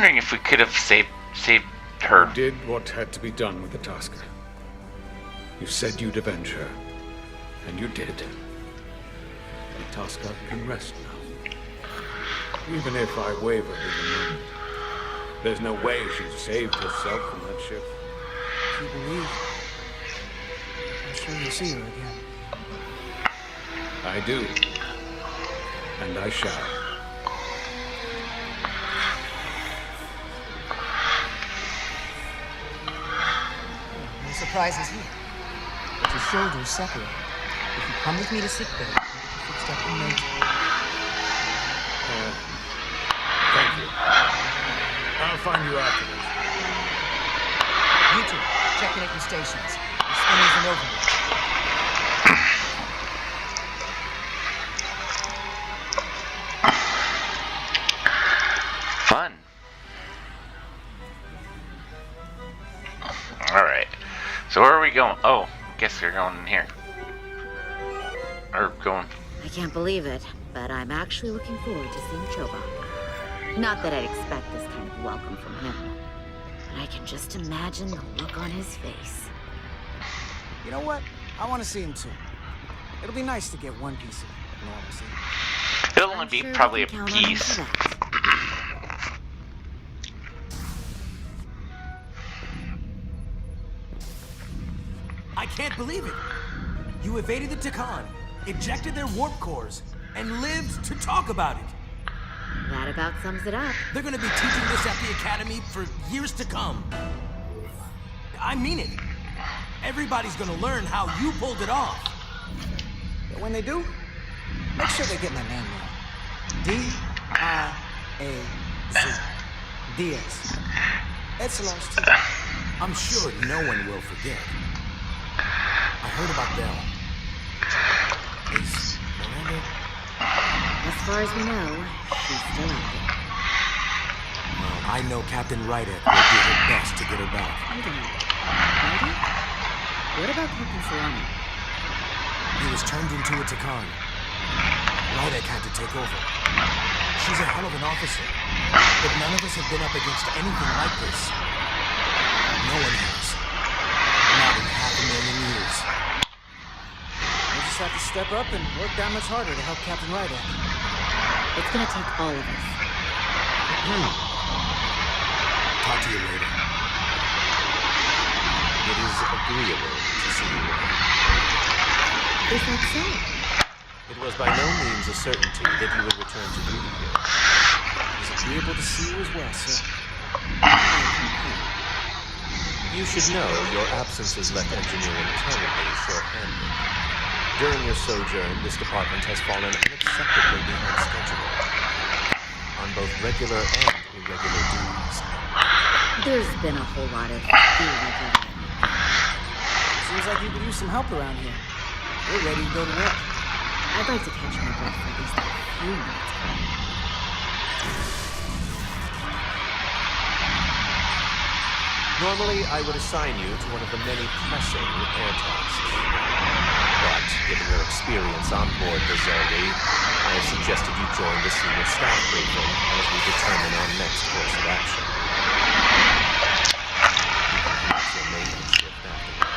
wondering if we could have saved her. You did what had to be done with the Tasker. You said you'd avenge her, and you did. The Tasker can rest now. Even if I wavered in the moment, there's no way she saved herself from that ship. If you believe, I'm sure you'll see her again. I do. And I shall. No surprises here. But your shoulders separate. If you come with me to sickbay, I'll get you fixed up in no time. Thank you. I'll find you afterwards. You two, checking at your stations. The spin isn't over yet. Fun. Alright. So where are we going? Oh, I guess we're going in here. Or going... I can't believe it, but I'm actually looking forward to seeing Chobot. Not that I'd expect this kind of welcome from him, but I can just imagine the look on his face. You know what? I want to see him too. It'll be nice to get one piece of normalcy. It'll only I'm be sure probably we a can count on him piece. for that. I can't believe it! You evaded the Takan, ejected their warp cores, and lived to talk about it! That about sums it up. They're gonna be teaching this at the Academy for years to come. I mean it. Everybody's gonna learn how you pulled it off. But when they do, make sure they get my name right. D-I-A-Z. Diaz. Epsilon's too. I'm sure no one will forget. I heard about Belle. Is Miranda? As far as we know, she's still out there. Well, I know Captain Ryder will do her best to get her back. Hold on. Maybe? What about Captain Solana? He was turned into a Takan. Rydek had to take over. She's a hell of an officer, but none of us have been up against anything like this. No one has. Not in 500,000 years. I just have to step up and work that much harder to help Captain Ryder. It's gonna take all of us. Talk to you later. It is agreeable to see you again. Is that so? It was by no means a certainty that you would return to duty here. It's agreeable to see you as well, sir. You should know your absence has left engineering terribly short-handed. During your sojourn, this department has fallen unacceptably behind schedule on both regular and irregular duties. There's been a whole lot of irregularity. Seems like you could use some help around here. We're ready to go to work. I'd like to catch my breath for at least a few minutes. Normally, I would assign you to one of the many pressing repair tasks. But, given your experience on board the Zergi, I have suggested you join the senior staff briefing as we determine our next course of action. You can commence your maintenance shift afterwards.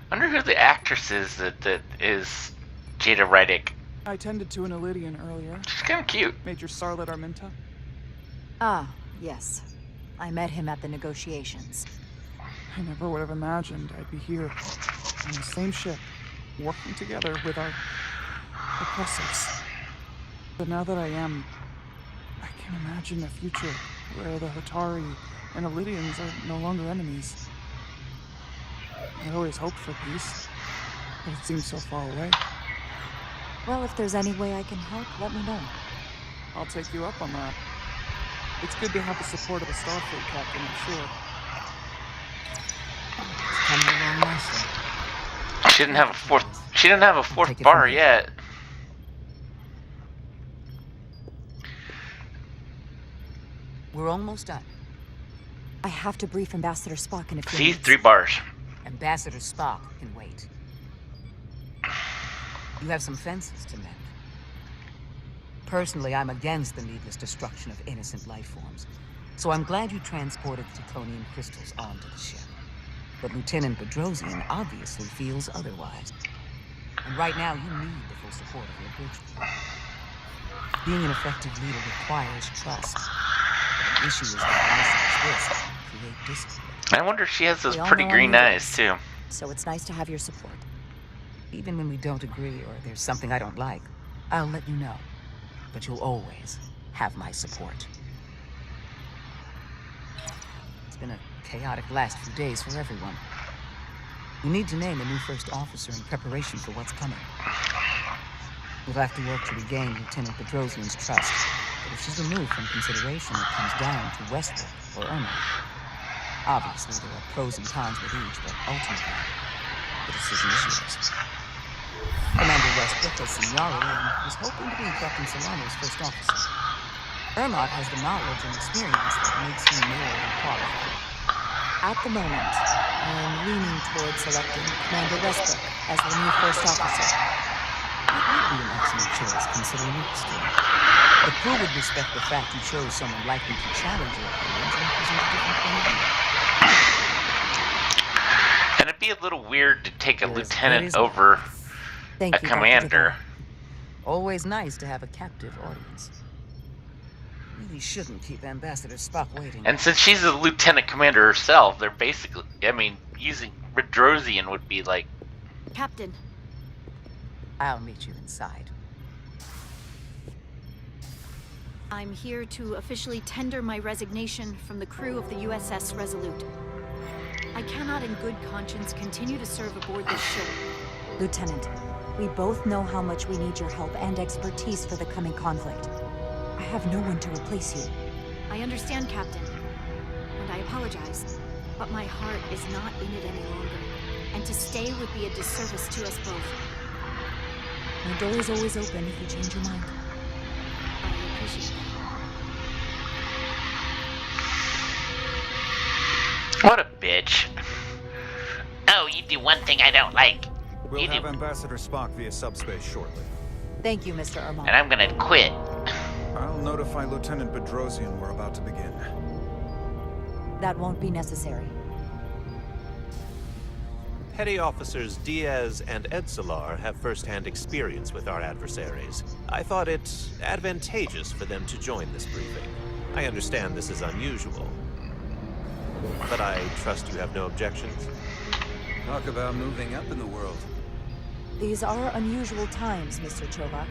I wonder who the actress is that is Jada Rydick. I tended to an Elydian earlier. She's kind of cute. Major Starlet Arminta. Ah, yes. I met him at the negotiations. I never would have imagined I'd be here, on the same ship, working together with our oppressors. But now that I am, I can imagine a future where the Hotari and Elydians are no longer enemies. I always hoped for peace, but it seems so far away. Well, if there's any way I can help, let me know. I'll take you up on that. It's good to have the support of a Starfleet captain, I'm sure. It's coming along nicely. She didn't have a fourth. She didn't have a fourth Take it bar from here. yet. We're almost done. I have to brief Ambassador Spock in a few See, minutes. 3 bars. Ambassador Spock can wait. You have some fences to mend. Personally, I'm against the needless destruction of innocent life forms, so I'm glad you transported the Taconian crystals onto the ship. But Lieutenant Bedrosian obviously feels otherwise. And right now, you need the full support of your bridge crew. Being an effective leader requires trust. The issue is that missions this create discord. I wonder if she has those We all pretty know green I'm eyes, too. So it's nice to have your support. Even when we don't agree or there's something I don't like, I'll let you know. But you'll always have my support. It's been a chaotic last few days for everyone. We need to name a new first officer in preparation for what's coming. We'll have to work to regain Lieutenant Bedrosian's trust. But if she's removed from consideration, it comes down to Westbrook or Irma. Obviously, there are pros and cons with each, but ultimately, the decision is yours. Commander Westbrook has seniority and is hoping to be Captain Solano's first officer. Irma has the knowledge and experience that makes him more than qualified. At the moment, I'm leaning towards selecting Commander Westbrook as the new first officer. It would be an excellent choice considering your history. The crew would respect the fact you chose someone likely to challenge your opinions and present a different point of view. And it'd be a little weird to take a There is lieutenant very over Thank a you, Dr. commander. Always nice to have a captive audience. Really shouldn't keep Ambassador Spock waiting. And since she's a lieutenant commander herself, they're basically, I mean, using Bedrosian would be like, Captain, I'll meet you inside. I'm here to officially tender my resignation from the crew of the USS Resolute. I cannot in good conscience continue to serve aboard this ship. Lieutenant, we both know how much we need your help and expertise for the coming conflict. I have no one to replace you. I understand, Captain, and I apologize, but my heart is not in it any longer, and to stay would be a disservice to us both. My door is always open if you change your mind. I appreciate that. what a bitch. Oh, you do one thing I don't like. We'll You have do, Ambassador Spock via subspace shortly. Thank you, Mr. Irma. and I'm gonna quit. I'll notify Lieutenant Bedrosian we're about to begin. That won't be necessary. Petty Officers Diaz and Edsolar have first-hand experience with our adversaries. I thought it advantageous for them to join this briefing. I understand this is unusual, but I trust you have no objections. Talk about moving up in the world. These are unusual times, Mr. Chovak.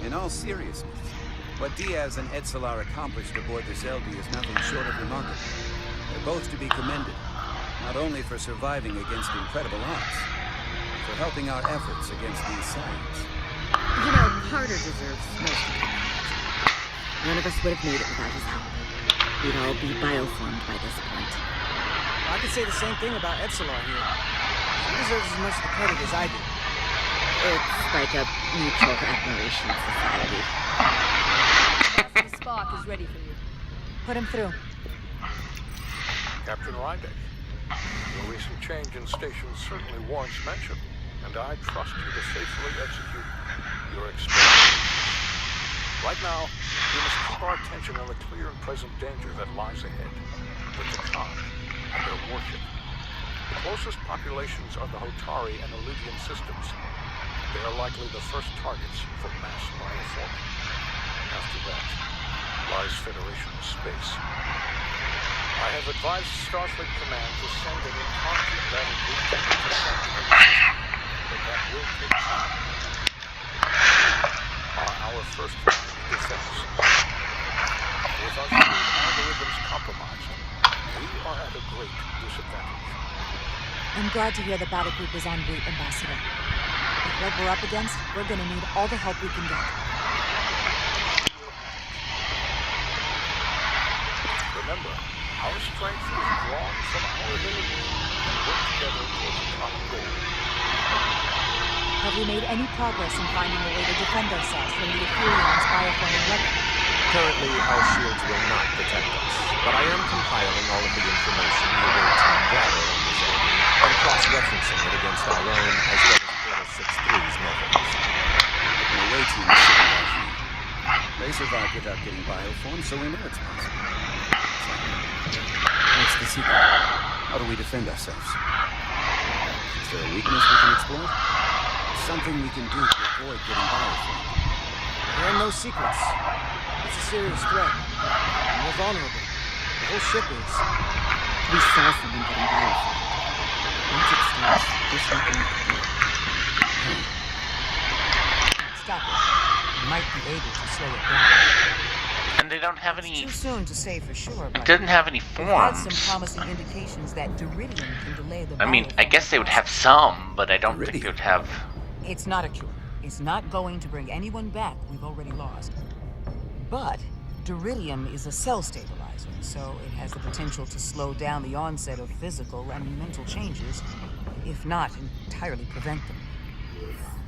In all seriousness, what Diaz and Edsolar accomplished aboard this LD is nothing short of remarkable. They're both to be commended, not only for surviving against incredible odds, but for helping our efforts against the Assassins. you know, Carter deserves most of the credit. None of us would have made it without his help. We'd all be bioformed by this point. I could say the same thing about Edsolar here. He deserves as much the credit as I do. It's like a mutual admiration society. Ambassador Spock is ready for you. Put him through. Captain Rydick, your recent change in station certainly warrants mention, and I trust you to faithfully execute your experiment. Right now, we must keep our attention on the clear and present danger that lies ahead, the Takan and their warship. The closest populations are the Hotari and Elydian systems. They are likely the first targets for mass bioforming. After that, lies Federation space. I have advised Starfleet Command to send an impromptu battle group to intercept the system, but that will take time. Our first line of defense. With our human algorithms compromised, we are at a great disadvantage. I'm glad to hear the battle group is en route, Ambassador. With what we're up against, we're gonna need all the help we can get. Remember, our strength is drawn from our ability to work together towards a common goal. Have we made any progress in finding a way to defend ourselves from the Ethereum's bioforming weapon? Currently, our shields will not protect us, but I am compiling all of the information the away team gathered on the Zelda and cross-referencing it against our own as well as Portal 6-3's methods. The away team is sitting right here. They survived without getting bioform, so we know it's possible. What's the secret? How do we defend ourselves? Is there a weakness we can exploit? Something we can do to avoid getting bioformed? There are no secrets. It's a serious threat. And we're vulnerable. The whole ship is. We far from him getting bioformed. Once it starts, there's nothing we can do. Stop it. You might be able to slow it down. And they don't have any... Too soon to say for sure, but It doesn't have any we've had forms. some promising indications that Duridium can delay the I mean, I guess they would have some, but I don't think they would have... It's not a cure. It's not going to bring anyone back we've already lost. But Duridium is a cell stabilizer, so it has the potential to slow down the onset of physical and mental changes, if not entirely prevent them.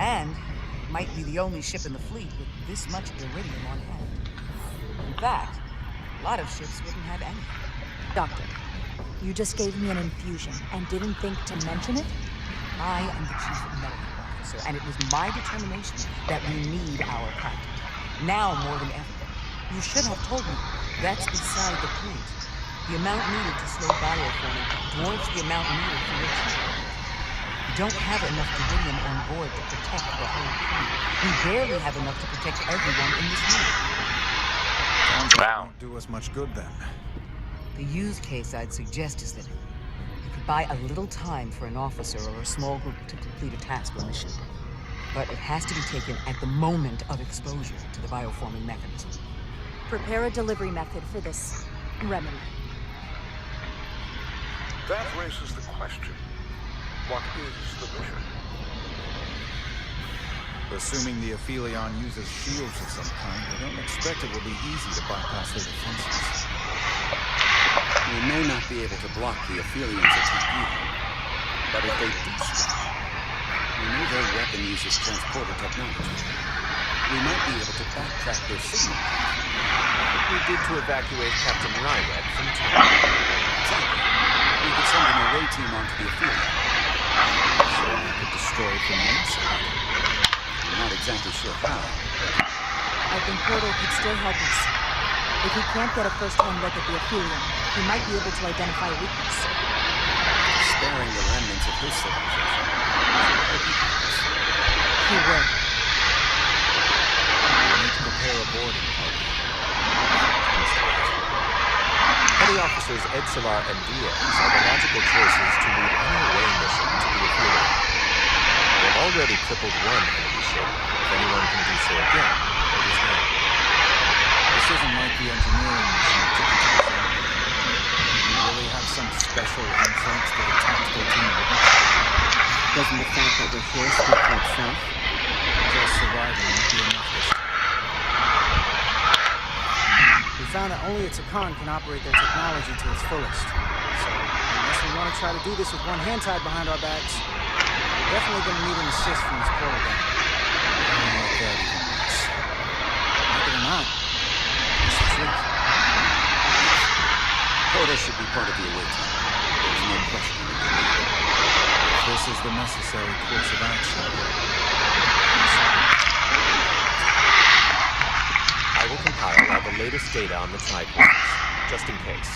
And it might be the only ship in the fleet with this much Duridium on hand. In fact, a lot of ships wouldn't have any. Doctor, you just gave me an infusion and didn't think to mention it? I am the chief medical officer, and it was my determination that we need our captain. Now more than ever. You should have told me. That's beside the point. The amount needed to slow bioforming dwarfs the amount needed for your treatment. We don't have enough Duridium on board to protect the whole crew. We barely have enough to protect everyone in this unit. Sounds like Wow. it won't do us much good then. The use case I'd suggest is that you could buy a little time for an officer or a small group to complete a task on the ship. But it has to be taken at the moment of exposure to the bioforming mechanism. Prepare a delivery method for this remedy. That raises the question. What is the mission? Assuming the Aphelion uses shields of some kind, I don't expect it will be easy to bypass their defenses. We may not be able to block the Aphelions' attack either. But if they do strike, we know their weapon uses transporter technology. We might be able to backtrack their signal. We did to evacuate Captain Ryred from town. Exactly. We could send an away team onto the Aphelion. So we could destroy it from the inside. I'm not exactly sure how. I think Portal could still help us. If he can't get a first-hand look at the Aphelion, he might be able to identify a weakness. Sparing the remnants of his civilization. He would. We need to prepare a boarding party. Petty Officers Edsolar and Diaz are the logical choices to lead any away mission to the Aphelion. They've already crippled one enemy ship. If anyone can do so again, it is them. This isn't like the engineering mission we took into the Zelda. We really have some special insights that a tactical team wouldn't. Doesn't the fact that we're here speak for itself? Just surviving won't be enough this time. We found that only a Takan can operate their technology to its fullest. So, unless we want to try to do this with one hand tied behind our backs, we're definitely going to need an assist from this portal guy. I don't like that even worse. Like it or not, it's the truth. Portal should be part of the away team. There's no question that we need it. If this is the necessary course of action, I will compile all the latest data on the triportals, just in case.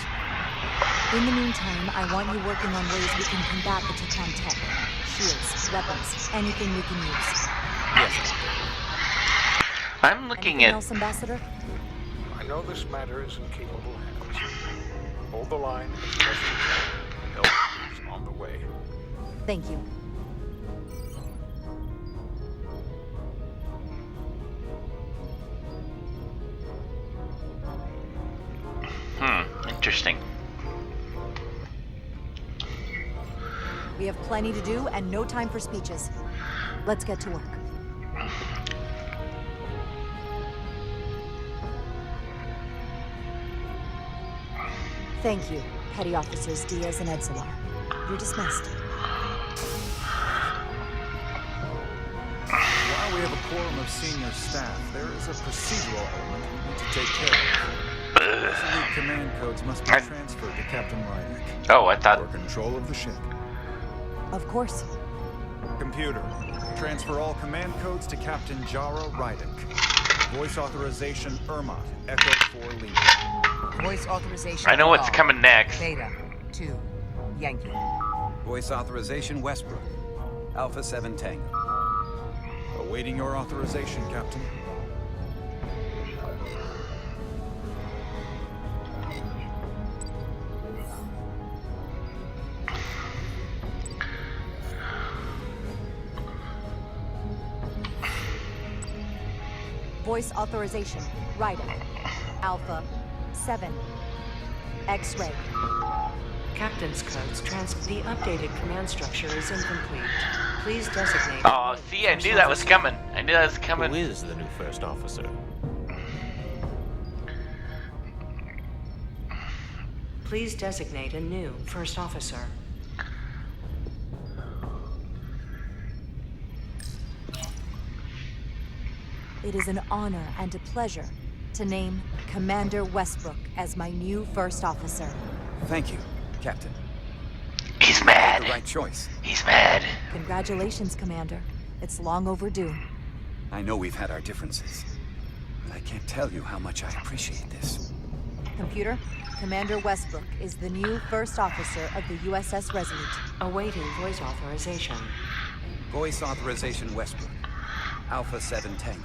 In the meantime, I want you working on ways we can combat the Takan tech. Shields, weapons, anything we can use. Yes, I'm looking Anything at... else, Ambassador? I know this matter is in capable hands. Hold the line as best you can. Help is on the way. Thank you. Interesting. We have plenty to do and no time for speeches. Let's get to work. Thank you, Petty Officers Diaz and Edsolar. You're dismissed. while we have a quorum of senior staff, there is a procedural element we need to take care of. Resolute command codes must be transferred to Captain Rydick. Oh, I thought... For control of the ship. Of course. Computer, transfer all command codes to Captain Jara Rydick. Voice authorization Ermot, Echo 4 Lima. Voice authorization. I know what's Paul. coming next. Beta 2 Yankee. Voice authorization Westbrook, Alpha 7 Tango. Awaiting your authorization, Captain. Voice authorization. Rydick. Alpha 7. X-ray. Captain's codes the updated command structure is incomplete. Please designate. Oh, see, I knew that was coming. I knew that was coming. Who is the new first officer? Please designate a new first officer. It is an honor and a pleasure to name Commander Westbrook as my new first officer. Thank you, Captain. He's mad. The right choice. He's mad. Congratulations, Commander. It's long overdue. I know we've had our differences, but I can't tell you how much I appreciate this. Computer, Commander Westbrook is the new first officer of the USS Resolute. Awaiting voice authorization. Voice authorization Westbrook, Alpha 7 Tango.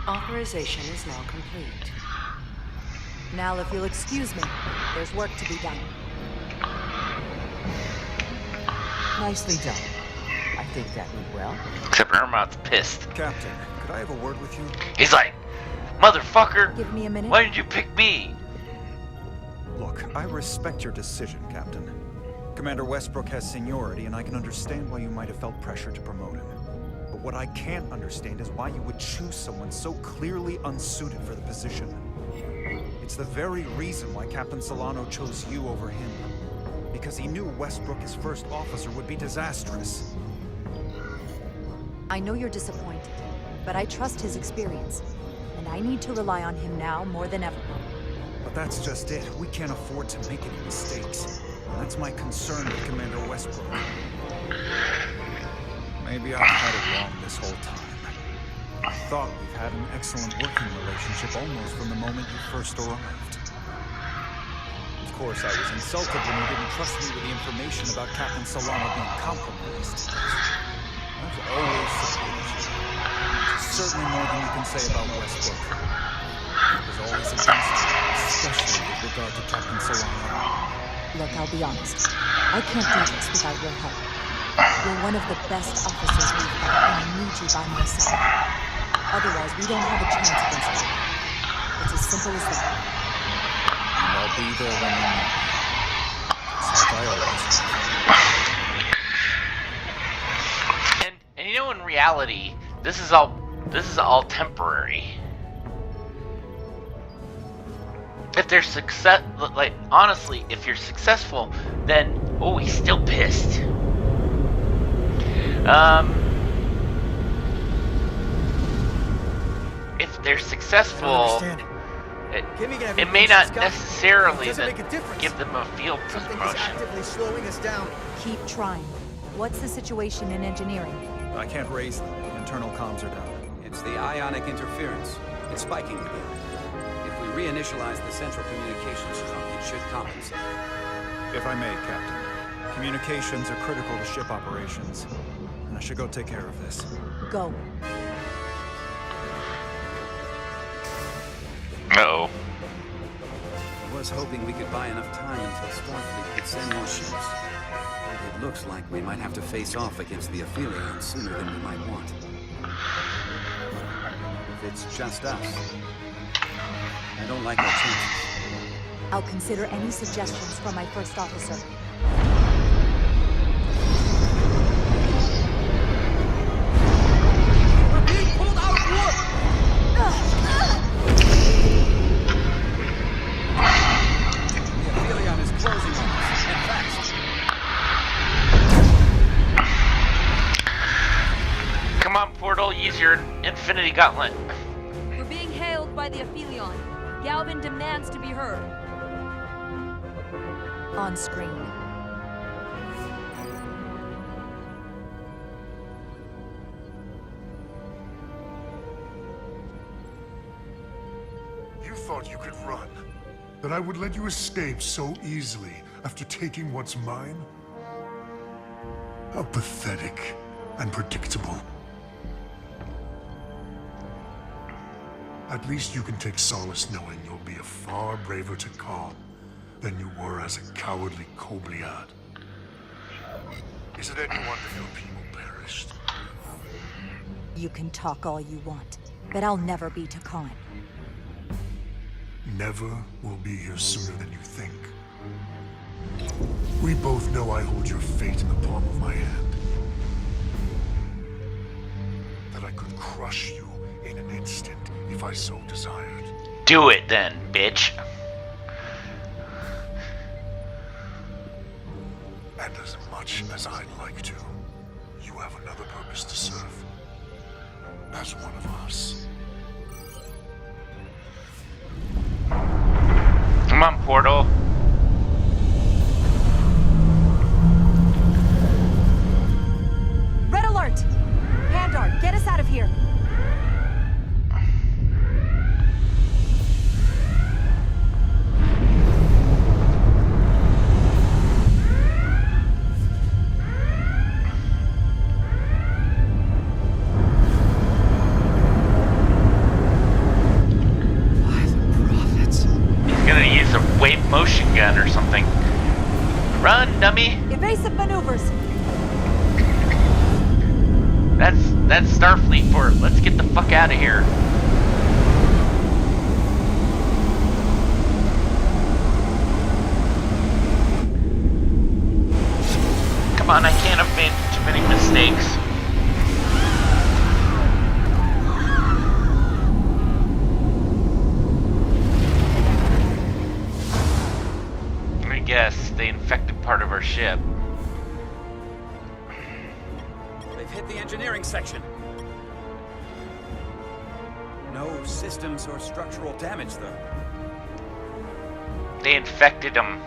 Authorization is now complete. Now, if you'll excuse me, there's work to be done. Nicely done. I think that went well. Except Ermot's pissed. Captain, could I have a word with you? He's like, motherfucker, Give me a minute. why did you pick me? Look, I respect your decision, Captain. Commander Westbrook has seniority, and I can understand why you might have felt pressure to promote him. But what I can't understand is why you would choose someone so clearly unsuited for the position. It's the very reason why Captain Solano chose you over him. Because he knew Westbrook as first officer would be disastrous. I know you're disappointed, but I trust his experience, and I need to rely on him now more than ever. But that's just it. We can't afford to make any mistakes. And that's my concern with Commander Westbrook. Maybe I've had it wrong this whole time. I thought we've had an excellent working relationship almost from the moment you first arrived. Of course, I was insulted when you didn't trust me with the information about Captain Solano being compromised. I've always supported you. There's certainly more than you can say about Westbrook. I was always against you, especially with regard to Captain Solano. Look, I'll be honest. I can't do this without your help. You're one of the best officers we've got, and I need you by my side. Otherwise, we don't have a chance against you. It's as simple as that. And I'll be there when you need me. Just like I always do. And you know, in reality, this is all temporary. If they're like honestly, if you're successful, then oh, he's still pissed. If they're successful, it may not necessarily give them a field promotion. Actively slowing us down. Keep trying. What's the situation in engineering? I can't raise them. The internal comms are down. It's the ionic interference. It's spiking again. If we reinitialize the central communications trunk, it should compensate. If I may, Captain. Communications are critical to ship operations. And I should go take care of this. Go. Uh-oh. I was hoping we could buy enough time until Starfleet could send more ships. But it looks like we might have to face off against the Aphelions sooner than we might want. If it's just us, I don't like our chances. I'll consider any suggestions from my first officer. We're being pulled out of warp! The Aphelion is closing on us, and fast. Come on, poor portal, use your infinity gauntlet. We're being hailed by the Aphelion. Galvin demands to be heard. On screen. You thought you could run? That I would let you escape so easily after taking what's mine? How pathetic and predictable. At least you can take solace knowing you'll be a far braver Takan than you were as a cowardly Kobliad. Is it any wonder your people perished? You can talk all you want, but I'll never be Takan. Never will be here sooner than you think. We both know I hold your fate in the palm of my hand. That I could crush you in an instant if I so desired. Do it then, bitch. And as much as I'd like to, you have another purpose to serve. As one of us. Come on, portal. Red alert! Pandar, get us out of here! Motion gun or something. Run, dummy! Evasive maneuvers! That's Starfleet for let's get the fuck out of here. Come on, I can't have made too many mistakes. Yes, they infected part of our ship. They've hit the engineering section. No systems or structural damage, though. They infected them.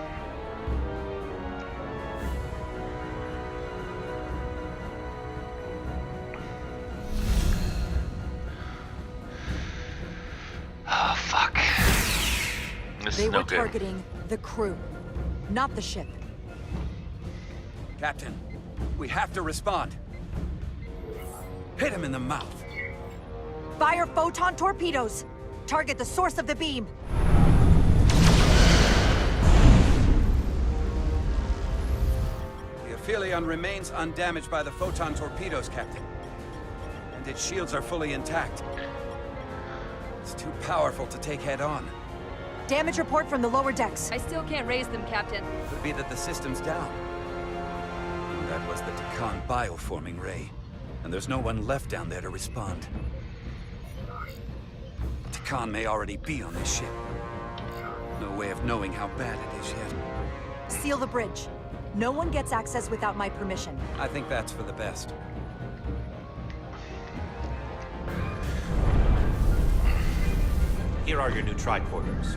Oh, fuck. This is no good. They were targeting the crew. Not the ship. Captain, we have to respond. Hit him in the mouth. Fire photon torpedoes. Target the source of the beam. The Aphelion remains undamaged by the photon torpedoes, Captain. And its shields are fully intact. It's too powerful to take head on. Damage report from the lower decks. I still can't raise them, Captain. Could be that the system's down. That was the Takan bioforming ray. And there's no one left down there to respond. Takan may already be on this ship. No way of knowing how bad it is yet. Seal the bridge. No one gets access without my permission. I think that's for the best. Here are your new tricorders.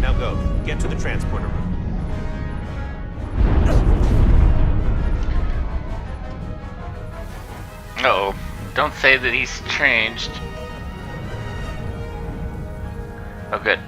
Now go. Get to the transporter room. Uh-oh. Don't say that he's changed. Oh, good.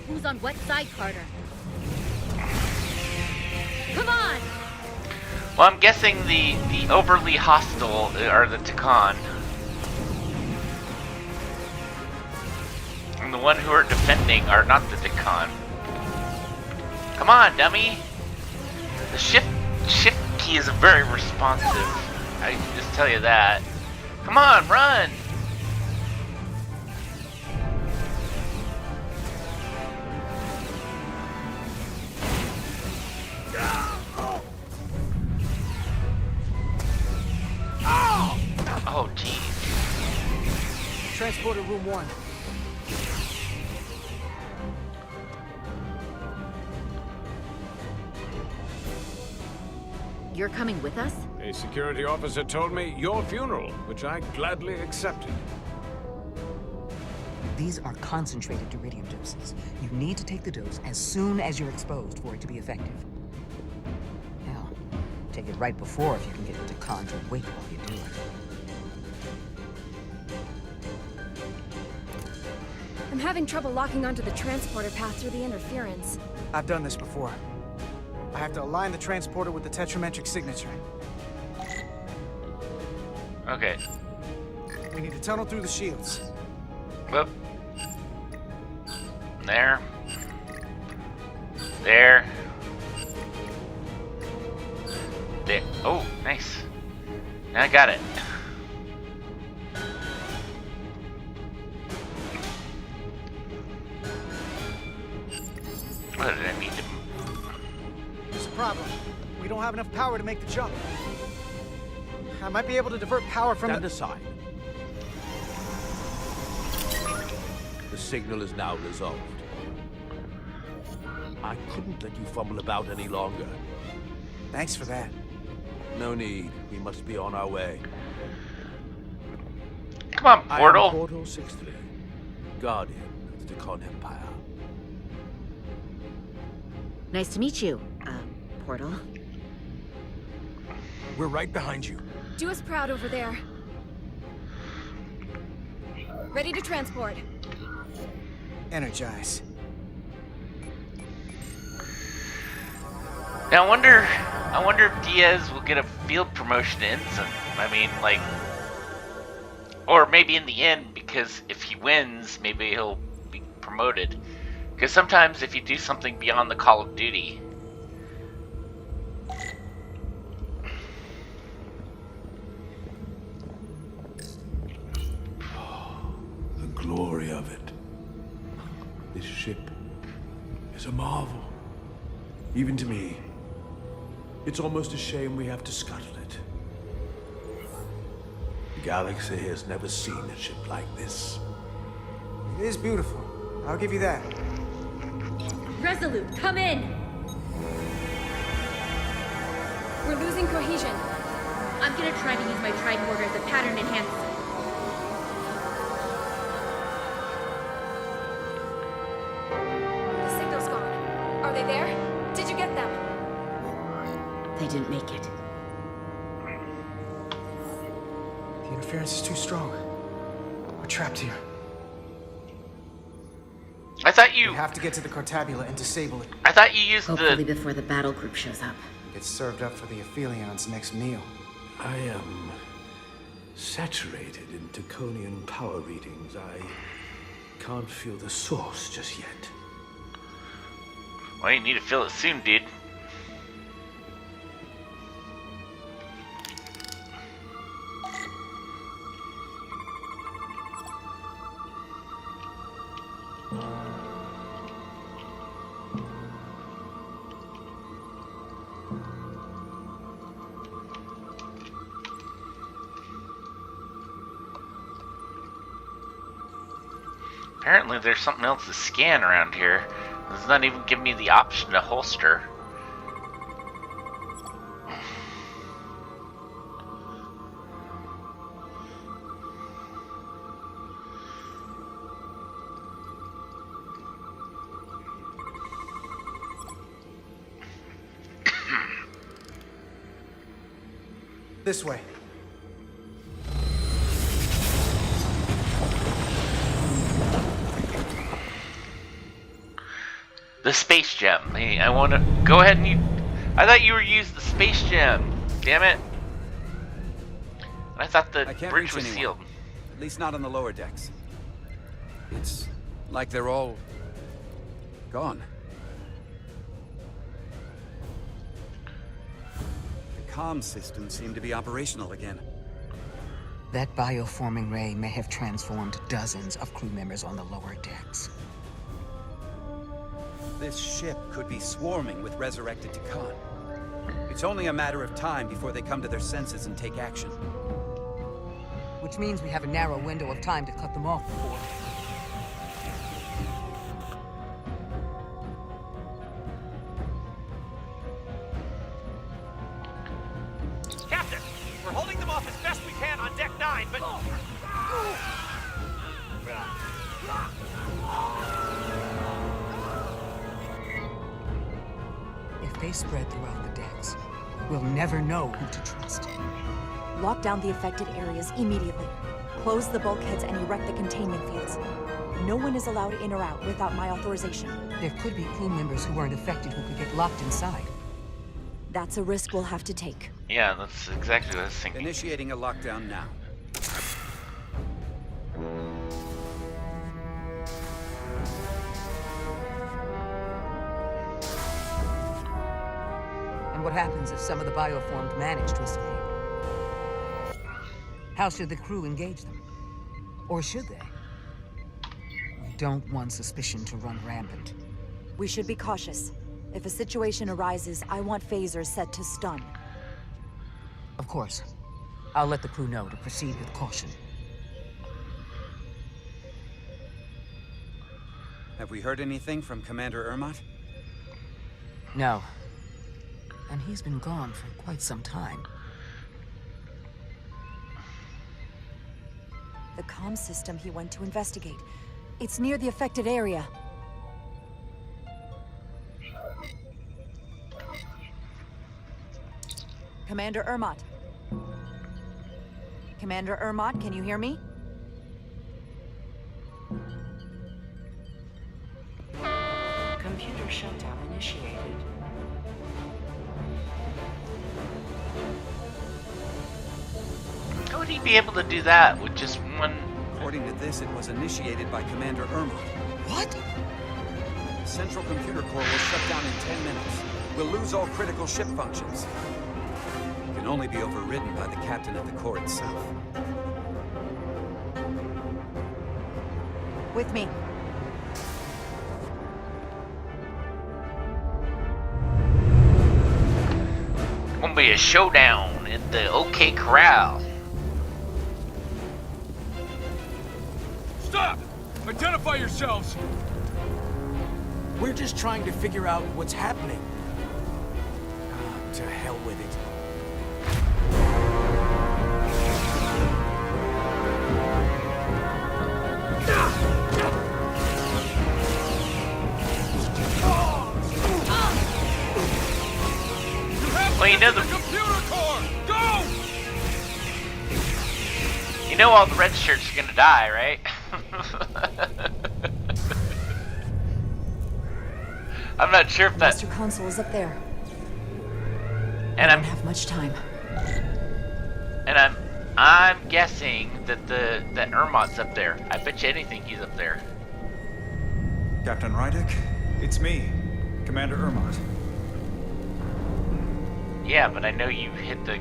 Who's on what side, Carter? Come on! Well, I'm guessing the overly hostile are the Takan. And the one who are defending are not the Decon. Come on, dummy! The shift key is very responsive. I can just tell you that. Come on, run! Oh, jeez. Transporter room 1. You're coming with us? A security officer told me your funeral, which I gladly accepted. These are concentrated iridium doses. You need to take the dose as soon as you're exposed for it to be effective. Hell, take it right before if you can get the Decon to wait while you do it. I'm having trouble locking onto the transporter path through the interference. I've done this before. I have to align the transporter with the tetrametric signature. Okay. We need to tunnel through the shields. Whoop. There. There. There. Oh, nice. Now I got it. What did I need to... There's a problem. We don't have enough power to make the jump. I might be able to divert power from Stand aside. The signal is now resolved. I couldn't let you fumble about any longer. Thanks for that. No need. We must be on our way. Come on, Portal. I am Portal 63, Guardian of the Decon Empire. Nice to meet you, Portal. We're right behind you. Do us proud over there. Ready to transport. Energize. Now I wonder if Diaz will get a field promotion to ensign. I mean, like, or maybe in the end, because if he wins, maybe he'll be promoted. Because sometimes if you do something beyond the call of duty, The glory of it. This ship is a marvel. Even to me. It's almost a shame we have to scuttle it. The galaxy has never seen a ship like this. It is beautiful. I'll give you that. Resolute, come in! We're losing cohesion. I'm gonna try to use my tricorder as a pattern enhancer. The signal's gone. Are they there? Did you get them? They didn't make it. The interference is too strong. We're trapped here. I thought you... We have to get to the Cartabula and disable it. I thought you used Hopefully before the battle group shows up. It's served up for the Aphelions' next meal. I am saturated in Taconian power readings. I can't feel the source just yet. Well, you need to feel it soon, dude. Apparently there's something else to scan around here. It's not even giving me the option to holster. This way. The space gem. Hey, I want to go ahead and you. I thought you were using the space gem. Damn it! I thought the I can't bridge reach was anyone. sealed. At least not on the lower decks. It's Like they're all... gone. The comm systems seem to be operational again. That bioforming ray may have transformed dozens of crew members on the lower decks. This ship could be swarming with resurrected Takan. It's only a matter of time before they come to their senses and take action. Which means we have a narrow window of time to cut them off before... Captain! We're holding them off as best we can on Deck 9, but... If they spread throughout the decks, we'll never know who to trust. Lock down the affected areas immediately. Close the bulkheads and erect the containment fields. No one is allowed in or out without my authorization. There could be crew members who weren't affected who could get locked inside. That's a risk we'll have to take. Yeah, that's exactly what I was thinking. Initiating a lockdown now. And what happens if some of the bioformed manage to escape? How should the crew engage them? Or should they? We don't want suspicion to run rampant. We should be cautious. If a situation arises, I want phasers set to stun. Of course. I'll let the crew know to proceed with caution. Have we heard anything from Commander Ermot? No. And he's been gone for quite some time. The comm system he went to investigate. It's near the affected area. Commander Ermot. Commander Ermot, can you hear me? Computer shutdown initiated. How would he be able to do that with just one? According to this, it was initiated by Commander Ermot. What? The central computer core will shut down in 10 minutes. We'll lose all critical ship functions. It can only be overridden by the captain of the core itself. With me. Gonna be a showdown at the OK Corral. Stop! Identify yourselves! We're just trying to figure out what's happening. Ah, to hell with it. Well, you know the computer core! Go! You know all the red shirts are gonna die, right? I'm not sure if that. Master console is up there. And I don't have much time. And I'm guessing that that Ermot's up there. I bet you anything he's up there. Captain Rydick, it's me, Commander Ermot. Yeah, but I know you hit the...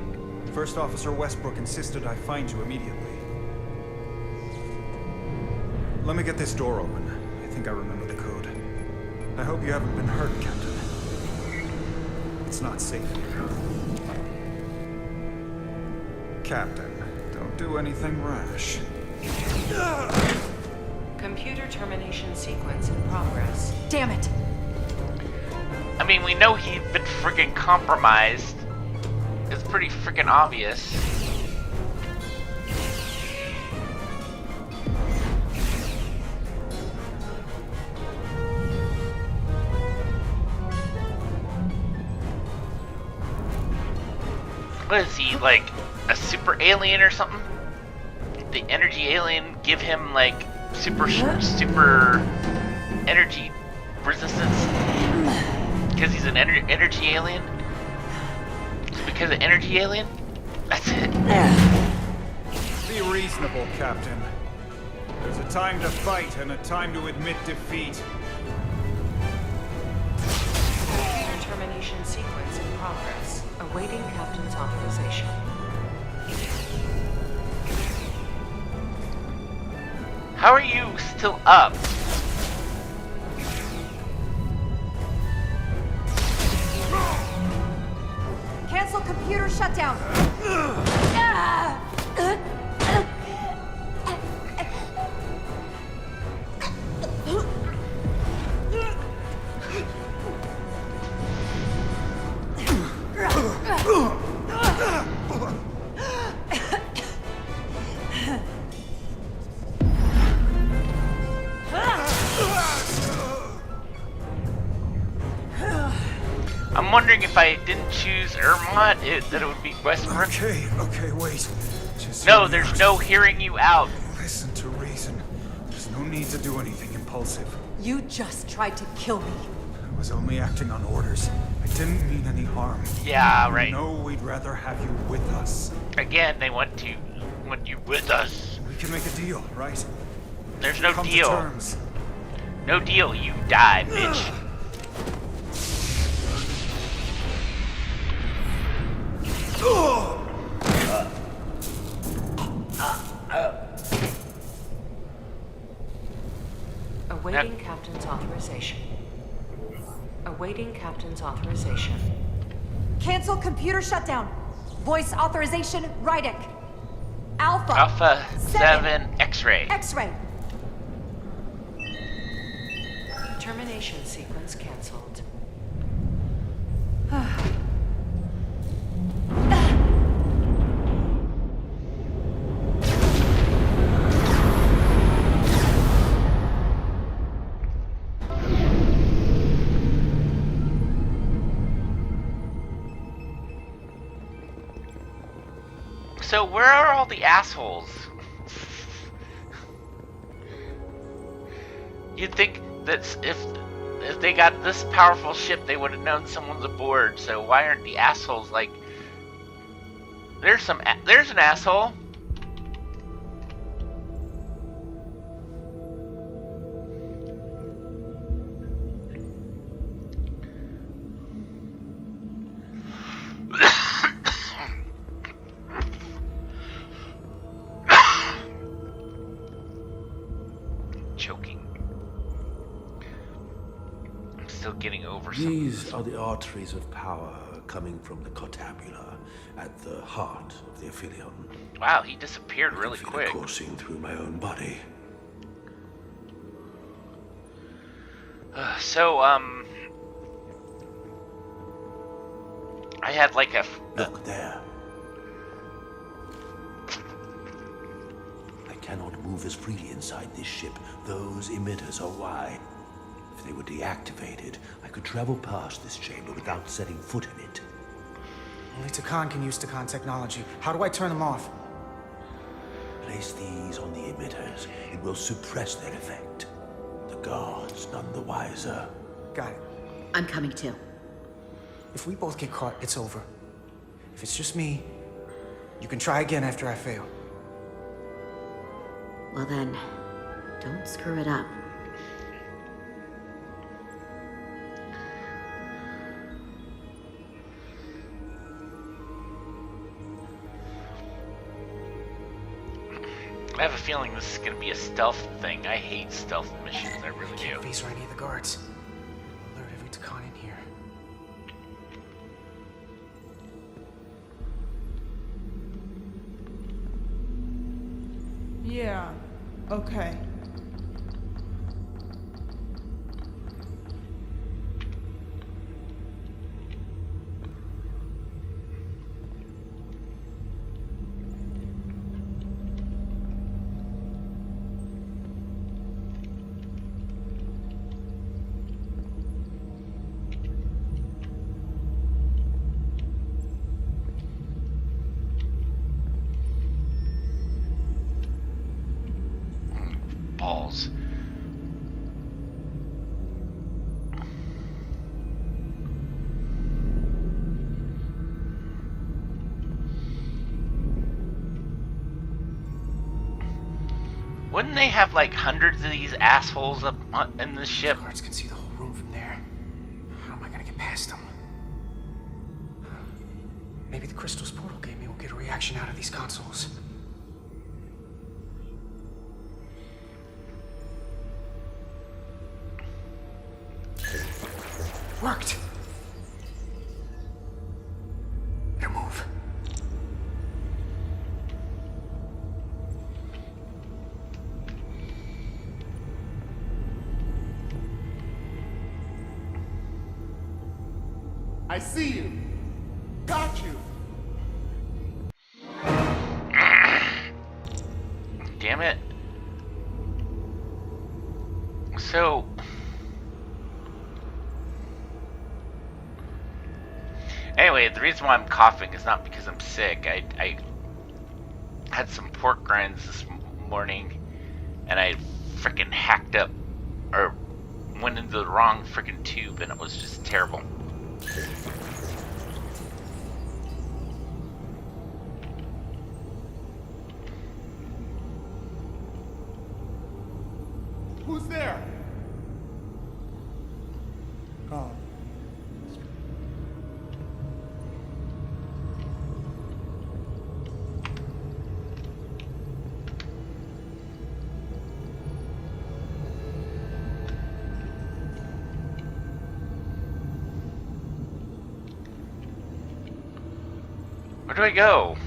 First Officer Westbrook insisted I find you immediately. Let me get this door open. I think I remember the code. I hope you haven't been hurt, Captain. It's not safe here. Captain, don't do anything rash. Computer termination sequence in progress. Damn it! I mean, we know he's been freaking compromised. It's pretty freaking obvious. What is he, like a super alien or something? The energy alien give him like super energy resistance because he's an energy alien. Because of energy alien? That's it. Be reasonable, Captain. There's a time to fight and a time to admit defeat. Computer termination sequence in progress. Awaiting Captain's authorization. How are you still up? Cancel computer shutdown. I'm wondering if I didn't choose Ermont, that it would be Westbrook. Okay, wait. Just No, there's no hearing you out. Listen to reason. There's no need to do anything impulsive. You just tried to kill me. I was only acting on orders. I didn't mean any harm. Yeah, right. No, we'd rather have you with us. Again, they want you with us. We can make a deal, right? There's no Come to deal. terms. No deal, you die, bitch. Awaiting Captain's authorization. Awaiting Captain's authorization. Cancel computer shutdown. Voice authorization, Rydick. Alpha. Alpha 7 X-ray. X-ray. Termination sequence cancelled. So where are all the assholes? You'd think that if they got this powerful ship, they would have known someone's aboard. So why aren't the assholes like? There's an asshole. Choking. I'm still getting over some. These are the arteries of power coming from the cortabula at the heart of the Aphelion. Wow, he disappeared really I can feel quick. it coursing through my own body. I had like a... Look there. I cannot move as freely inside this ship. Those emitters are why. If they were deactivated, I could travel past this chamber without setting foot in it. Only Takan can use Takan technology. How do I turn them off? Place these on the emitters. It will suppress their effect. The guards none the wiser. Got it. I'm coming too. If we both get caught, it's over. If it's just me, you can try again after I fail. Well then, don't screw it up. I have a feeling this is gonna be a stealth thing. I hate stealth missions, I really do. Can't face or any of the guards. Alert every Takan in here. Yeah. Okay. Balls. Wouldn't they have like hundreds of these assholes up in this ship? Guards can see the whole room from there. How am I gonna get past them? Maybe the crystals portal gave me will get a reaction out of these consoles. Worked! Better move. I see you. Got you. Damn it. So... Anyway, the reason why I'm coughing is not because I'm sick. I had some pork rinds this morning, and I freaking hacked up, or went into the wrong freaking tube, and it was just terrible. Who's there? Oh. Where do I go?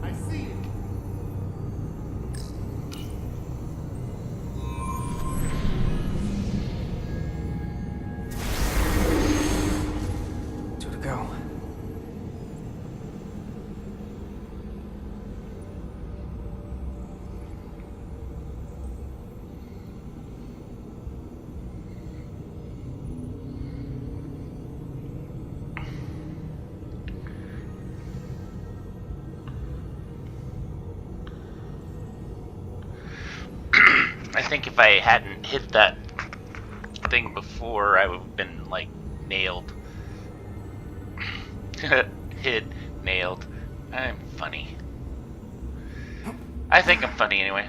I see you. Two to go. I think if I hadn't hit that thing before, I would have been, like, nailed. Hit, nailed. I'm funny. I think I'm funny anyway.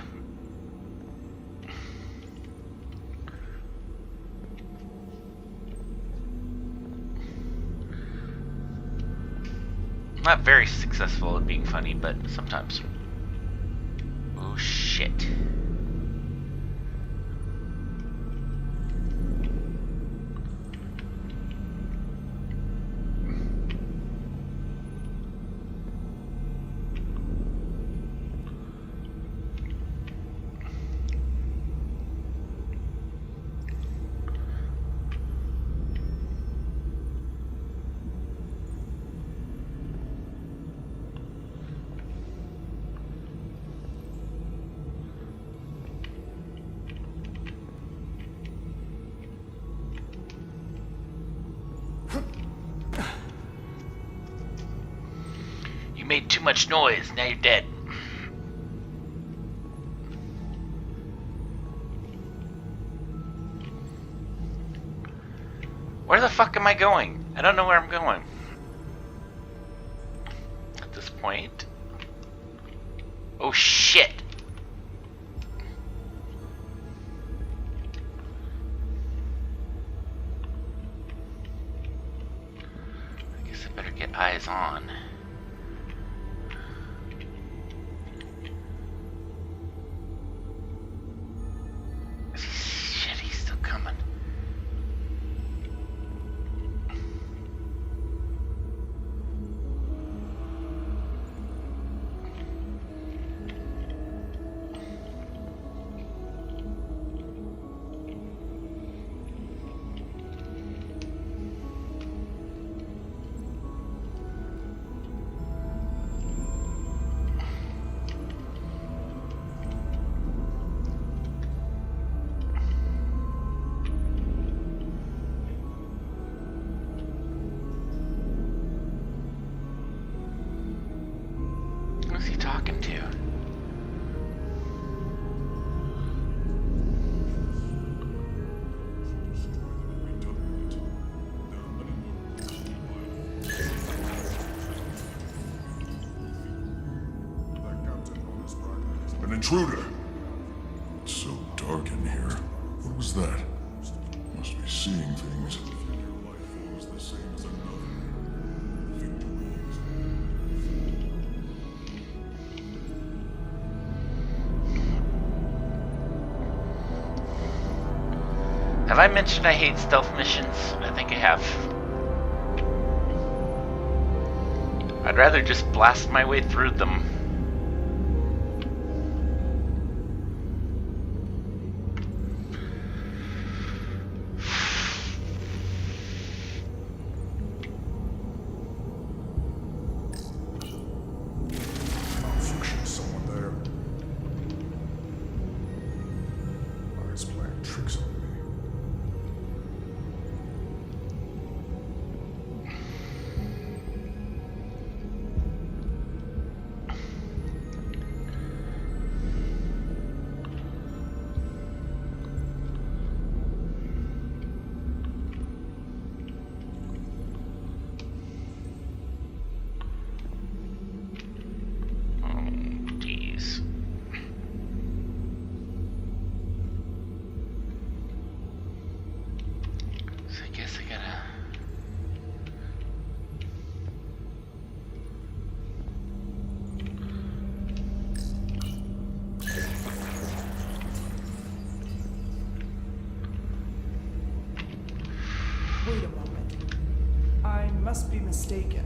Not very successful at being funny, but sometimes. Oh shit. You made too much noise, now you're dead. Where the fuck am I going? I don't know where I'm going. At this point. Oh shit! I guess I better get eyes on. Shit, he's still coming. An intruder. It's so dark in here. What was that? Must be seeing things. Your life form is the same as another. Have I mentioned I hate stealth missions? I think I have. I'd rather just blast my way through them. Someone there. He's playing tricks on me. Wait a moment. I must be mistaken.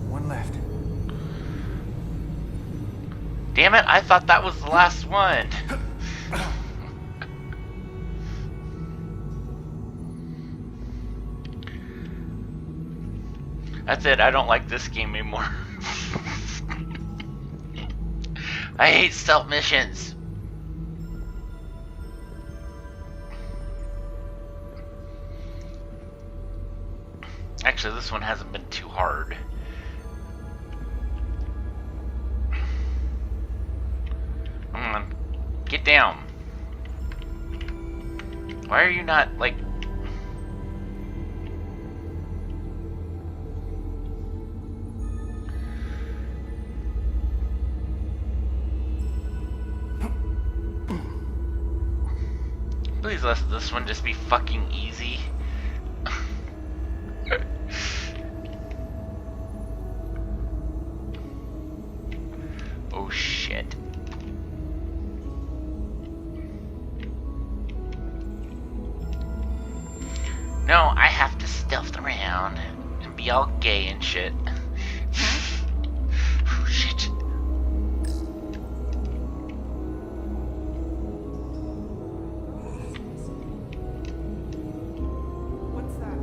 One left. Damn it, I thought that was the last one. That's it, I don't like this game anymore. I hate stealth missions. Actually, this one hasn't been too hard. Come on, get down. Why are you not, like... Please let this one just be fucking easy. Oh shit. No, I have to stealth around and be all gay and shit. Oh shit. What's that?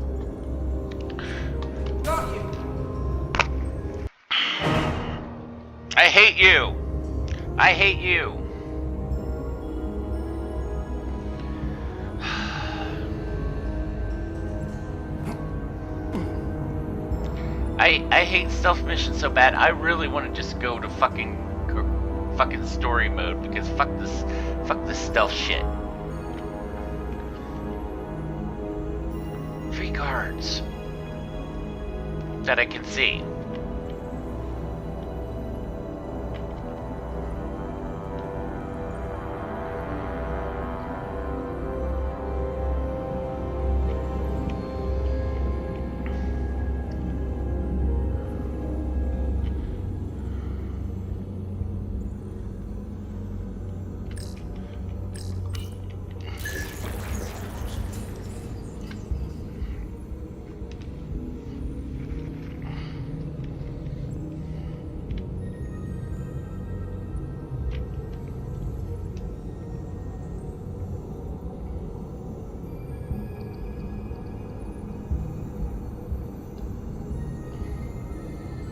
Got you. I hate you. I hate you. I hate stealth missions so bad. I really want to just go to fucking story mode because fuck this stealth shit. 3 guards that I can see.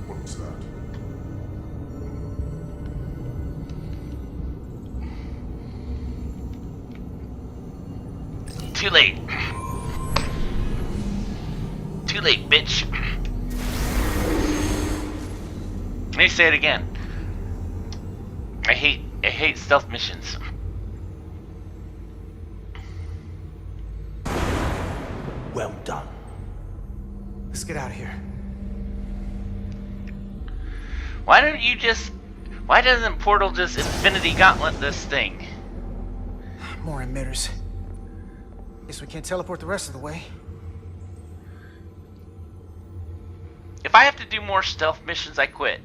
What's that? Too late. Too late, bitch. Let me say it again. I hate stealth missions. Well done. Let's get out of here. Why doesn't Portal just Infinity Gauntlet this thing? More emitters. Guess we can't teleport the rest of the way. If I have to do more stealth missions, I quit.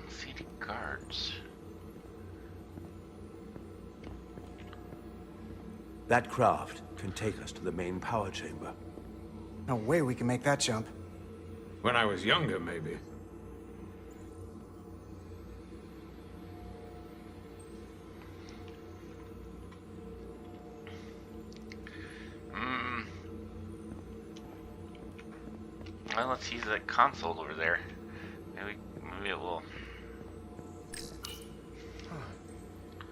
City guards. That craft can take us to the main power chamber. No way we can make that jump. When I was younger, maybe. Well, let's use that console over there. Maybe it will.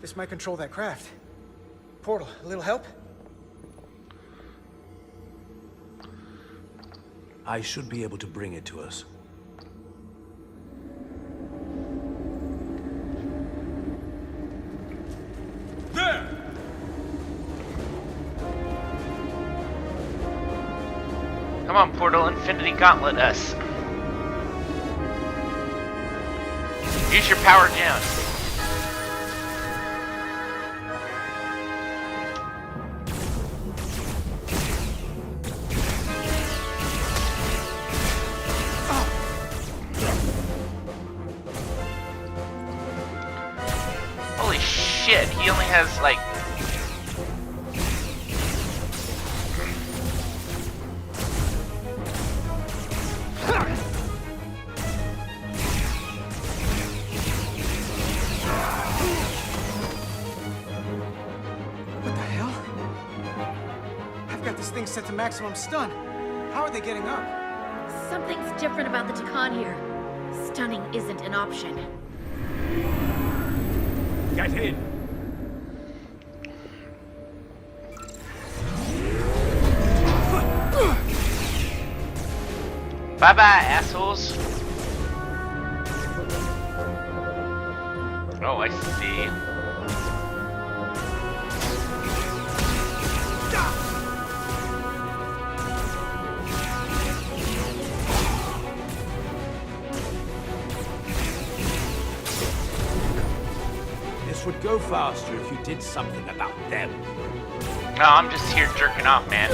This might control that craft. Portal, a little help? I should be able to bring it to us. There! Come on, Portal, Infinity Gauntlet us. Use your power down. Holy shit, he only has like... What the hell? I've got this thing set to maximum stun. How are they getting up? Something's different about the Takan here. Stunning isn't an option. Get in! Bye-bye, assholes. Oh, I see. This would go faster if you did something about them. No, I'm just here jerking off, man.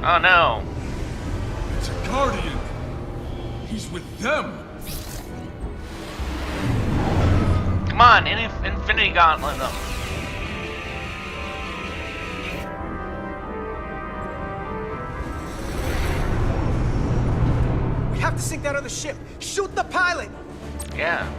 Oh no. It's a Guardian! He's with them! Come on, Infinity Gauntlet them. We have to sink that other ship. Shoot the pilot! Yeah.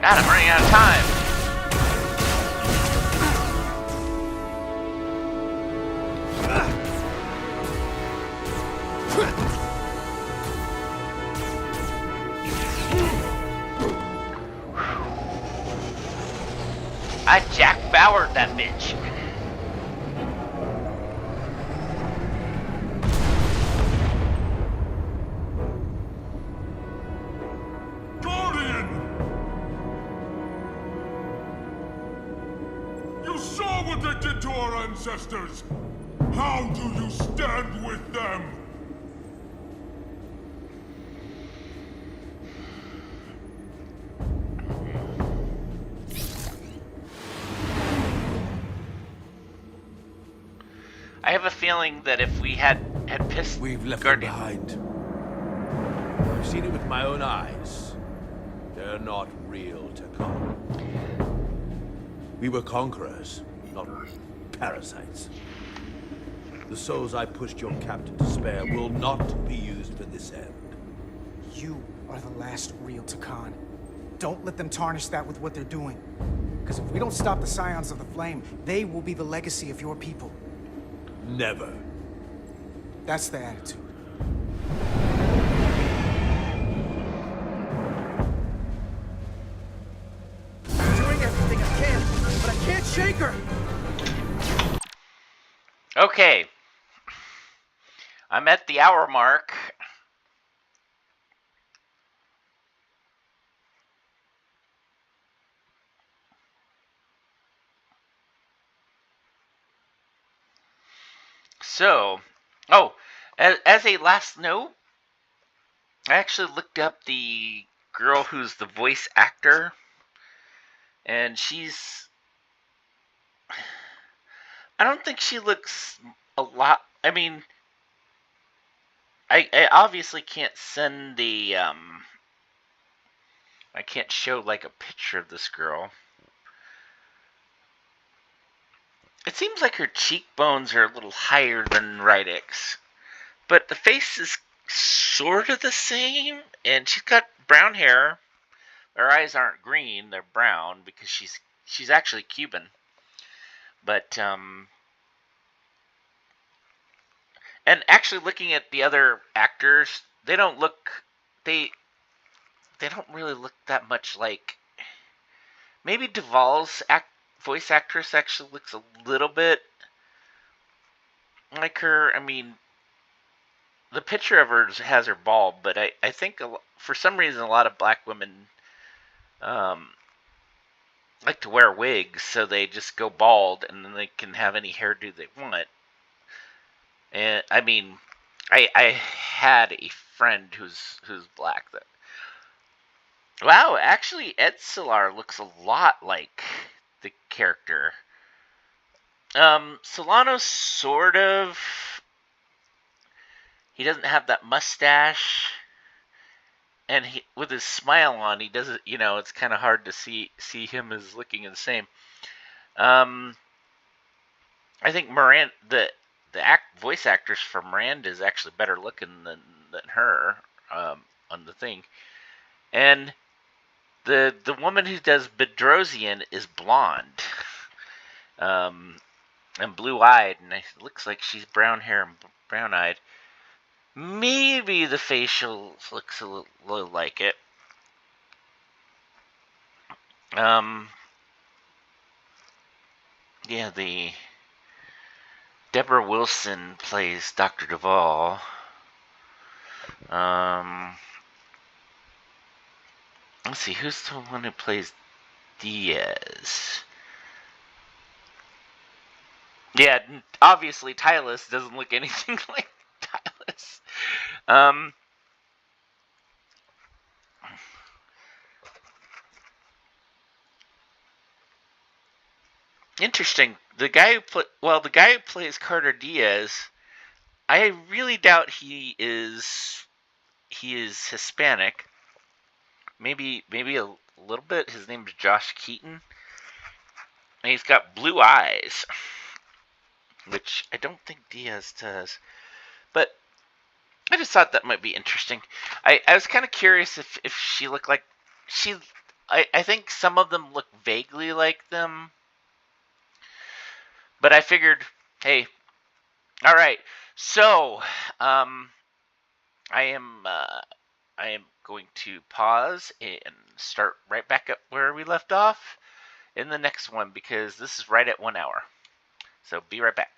God, I'm running out of time. I Jack Bauered that bitch. to our ancestors? How do you stand with them? I have a feeling that if we had pissed We've left Guardian... them behind. I've seen it with my own eyes. They're not real, Takon. We were conquerors, not parasites. The souls I pushed your captain to spare will not be used for this end. You are the last real Takon. Don't let them tarnish that with what they're doing. Because if we don't stop the Scions of the Flame, they will be the legacy of your people. Never. That's the attitude. I'm doing everything I can, but I can't shake her! Okay. I'm at the hour mark. So, as a last note, I actually looked up the girl who's the voice actor, and I don't think she looks a lot. I mean, I obviously can't send I can't show like a picture of this girl. It seems like her cheekbones are a little higher than Rydek's, but the face is sort of the same, and she's got brown hair. Her eyes aren't green; they're brown because she's actually Cuban. But and actually looking at the other actors, they don't really look that much like. Maybe Duvall's voice actress actually looks a little bit like her. I mean, the picture of her has her bald, but I think for some reason a lot of black women like to wear wigs, so they just go bald and then they can have any hairdo they want. And I mean, I had a friend who's black that. Wow, actually, Ed Solar looks a lot like the character. Solano sort of. He doesn't have that mustache, and with his smile on, he doesn't. It's kind of hard to see him as looking the same. I think Miranda, the voice actress for Miranda is actually better looking than her on the thing, and the woman who does Bedrosian is blonde, and blue eyed, and it looks like she's brown hair and brown eyed. Maybe the facial looks a little like it. Yeah, the Deborah Wilson plays Dr. Duvall. Let's see, who's the one who plays Diaz? Yeah, obviously Tylus doesn't look anything like Tylus. Interesting. The guy who plays Carter Diaz, I really doubt he is Hispanic. Maybe a little bit. His name is Josh Keaton, and he's got blue eyes, which I don't think Diaz does. But I just thought that might be interesting. I was kind of curious if she looked like she. I think some of them look vaguely like them, but I figured, hey, all right. So, I am going to pause and start right back up where we left off in the next one because this is right at 1 hour. So be right back.